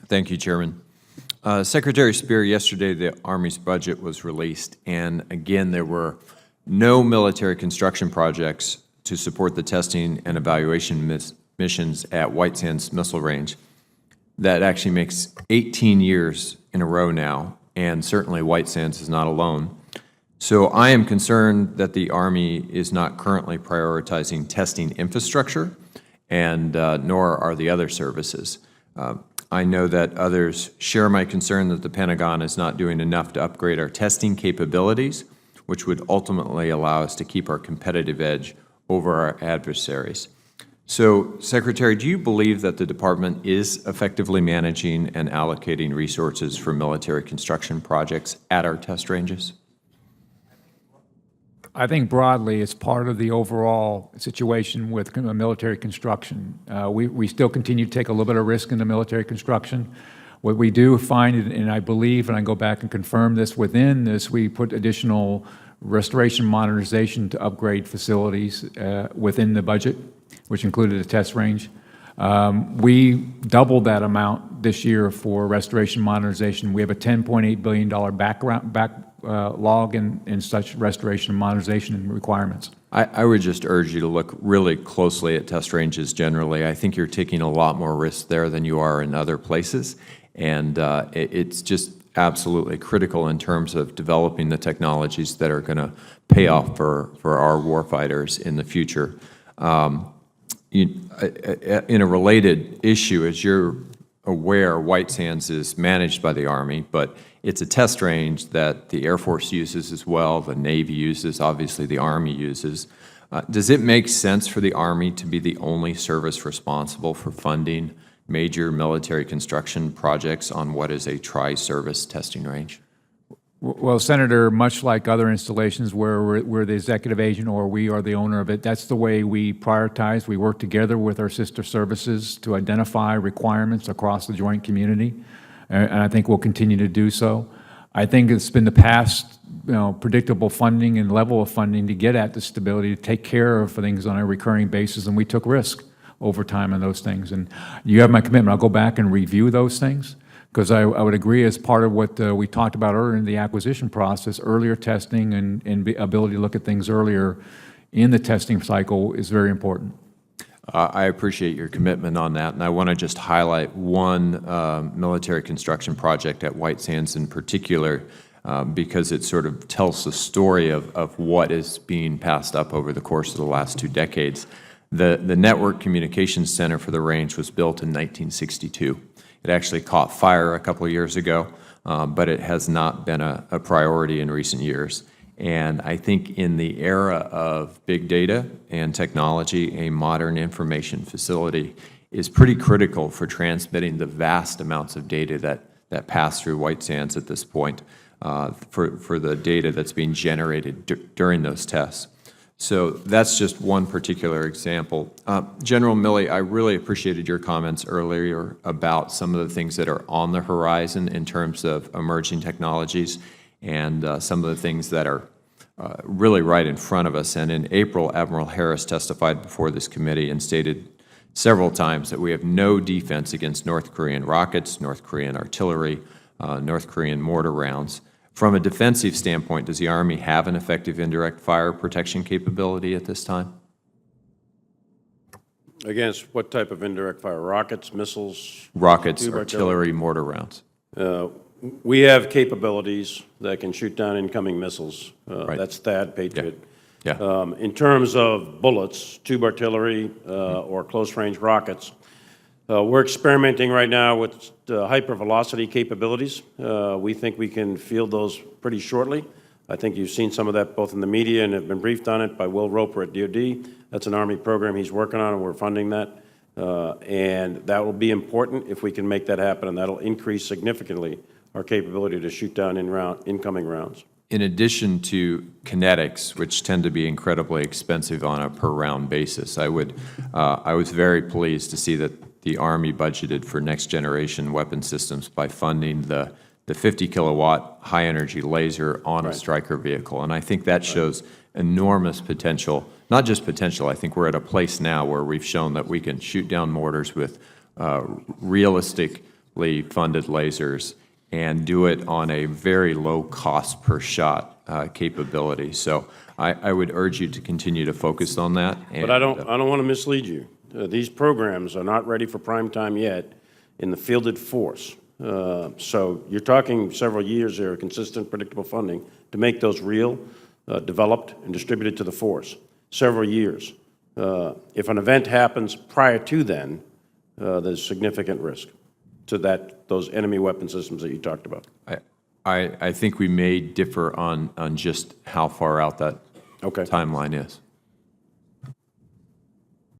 Thank you, Chairman. Secretary Spear, yesterday the Army's budget was released, and again, there were no military construction projects to support the testing and evaluation missions at White Sands Missile Range. That actually makes 18 years in a row now, and certainly White Sands is not alone. So I am concerned that the Army is not currently prioritizing testing infrastructure, and nor are the other services. I know that others share my concern that the Pentagon is not doing enough to upgrade our testing capabilities, which would ultimately allow us to keep our competitive edge over our adversaries. So, Secretary, do you believe that the Department is effectively managing and allocating resources for military construction projects at our test ranges? I think broadly it's part of the overall situation with military construction. We still continue to take a little bit of risk in the military construction. What we do find, and I believe, and I go back and confirm this, within this we put additional restoration modernization to upgrade facilities within the budget, which included a test range. We doubled that amount this year for restoration modernization. We have a $10.8 billion backlog in such restoration and modernization requirements. I would just urge you to look really closely at test ranges generally. I think you're taking a lot more risk there than you are in other places, and it's just absolutely critical in terms of developing the technologies that are going to pay off for our warfighters in the future. In a related issue, as you're aware, White Sands is managed by the Army, but it's a test range that the Air Force uses as well, the Navy uses, obviously the Army uses. Does it make sense for the Army to be the only service responsible for funding major military construction projects on what is a tri-service testing range? Well, Senator, much like other installations where we're the executive agent or we are the owner of it, that's the way we prioritize. We work together with our sister services to identify requirements across the joint community, and I think we'll continue to do so. I think it's been the past, predictable funding and level of funding to get at the stability, to take care of things on a recurring basis, and we took risk over time on those things. And you have my commitment. I'll go back and review those things, because I would agree, as part of what we talked about earlier in the acquisition process, earlier testing and the ability to look at things earlier in the testing cycle is very important. I appreciate your commitment on that, and I want to just highlight one military construction project at White Sands in particular, because it sort of tells the story of what is being passed up over the course of the last 2 decades. The Network Communications Center for the range was built in 1962. It actually caught fire a couple of years ago, but it has not been a priority in recent years. And I think in the era of big data and technology, a modern information facility is pretty critical for transmitting the vast amounts of data that pass through White Sands at this point, for the data that's being generated during those tests. So that's just one particular example. General Milley, I really appreciated your comments earlier about some of the things that are on the horizon in terms of emerging technologies and some of the things that are really right in front of us. And in April, Admiral Harris testified before this committee and stated several times that we have no defense against North Korean rockets, North Korean artillery, North Korean mortar rounds. From a defensive standpoint, does the Army have an effective indirect fire protection capability at this time? Against what type of indirect fire? Rockets, missiles? Rockets, artillery, mortar rounds. We have capabilities that can shoot down incoming missiles. Right. That's THAAD, Patriot. Yeah. In terms of bullets, tube artillery, or close-range rockets, we're experimenting right now with hypervelocity capabilities. We think we can field those pretty shortly. I think you've seen some of that both in the media and have been briefed on it by Will Roper at DoD. That's an Army program he's working on, and we're funding that. And that will be important if we can make that happen, and that'll increase significantly our capability to shoot down incoming rounds. In addition to kinetics, which tend to be incredibly expensive on a per-round basis, I was very pleased to see that the Army budgeted for next-generation weapon systems by funding the 50-kilowatt high-energy laser on a Stryker vehicle. And I think that shows enormous potential, not just potential. I think we're at a place now where we've shown that we can shoot down mortars with realistic governmentally funded lasers and do it on a very low cost per shot capability. So I would urge you to continue to focus on that. But I don't want to mislead you. These programs are not ready for prime time yet in the fielded force. So you're talking several years there of consistent, predictable funding to make those real, developed, and distributed to the force. Several years. If an event happens prior to then, there's significant risk to those enemy weapon systems that you talked about. I think we may differ on just how far out that Okay. timeline is.